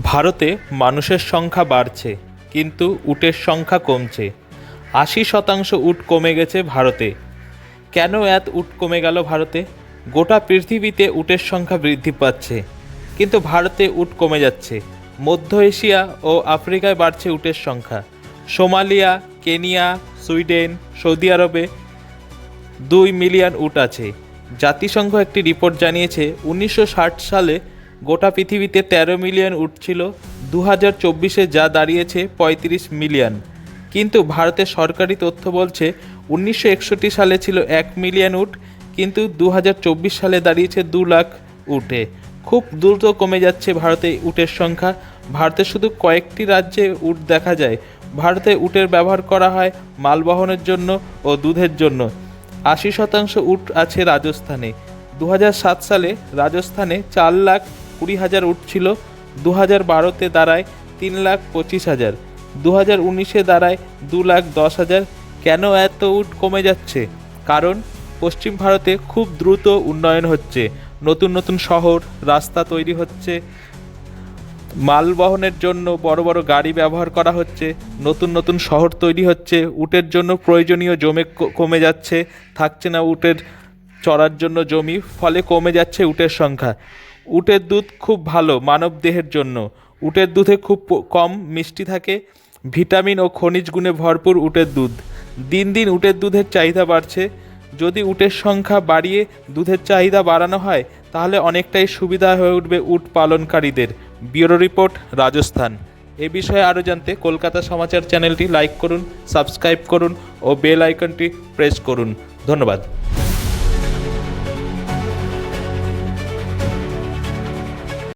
ভারতে মানুষের সংখ্যা বাড়ছে, কিন্তু উটের সংখ্যা কমছে। ৮০% উট কমে গেছে ভারতে। কেন এত উট কমে গেল ভারতে? গোটা পৃথিবীতে উটের সংখ্যা বৃদ্ধি পাচ্ছে, কিন্তু ভারতে উট কমে যাচ্ছে। মধ্য এশিয়া ও আফ্রিকায় বাড়ছে উটের সংখ্যা। সোমালিয়া, কেনিয়া, সুইডেন, সৌদি আরবে 2 মিলিয়ন উট আছে। জাতিসংঘ একটি রিপোর্ট জানিয়েছে 1960 সালে গোটা পৃথিবীতে 13 মিলিয়ন উট ছিল। 2024-এ যা দাঁড়িয়েছে 35 মিলিয়ন। কিন্তু ভারতের সরকারি তথ্য বলছে 1961 সালে ছিল 1 মিলিয়ন উট, কিন্তু 2024 সালে দাঁড়িয়েছে 2 লাখ উটে। খুব দ্রুত কমে যাচ্ছে ভারতে উটের সংখ্যা। ভারতে শুধু কয়েকটি রাজ্যে উট দেখা যায়। ভারতে উটের ব্যবহার করা হয় মালবহনের জন্য ও দুধের জন্য। ৮০% উট আছে রাজস্থানে। 2007 সালে রাজস্থানে 4,20,000 উট ছিল। 2012-তে দাঁড়ায় 3,25,000। 2019-এ দাঁড়ায় 2,10,000। কেন এত উট কমে যাচ্ছে? কারণ পশ্চিম ভারতে খুব দ্রুত উন্নয়ন হচ্ছে। নতুন নতুন শহর, রাস্তা তৈরি হচ্ছে। মালবহনের জন্য বড় বড় গাড়ি ব্যবহার করা হচ্ছে। নতুন নতুন শহর তৈরি হচ্ছে। উটের জন্য প্রয়োজনীয় জমি কমে যাচ্ছে। থাকছে না উটের চড়ার জন্য জমি, ফলে কমে যাচ্ছে উটের সংখ্যা। উটের দুধ খুব ভালো মানব দেহের জন্য। উটের দুধে খুব কম মিষ্টি থাকে। ভিটামিন ও খনিজ গুণে ভরপুর উটের দুধ। দিন দিন উটের দুধের চাহিদা বাড়ছে। যদি উটের সংখ্যা বাড়িয়ে দুধের চাহিদা বাড়ানো হয়, তাহলে অনেকটাই সুবিধা হয়ে উঠবে উট পালনকারীদের। Bureau report, Rajasthan. এ বিষয়ে আরও জানতে কলকাতা সমাচার চ্যানেলটি লাইক করুন, সাবস্ক্রাইব করুন ও বেল আইকনটি প্রেস করুন। ধন্যবাদ।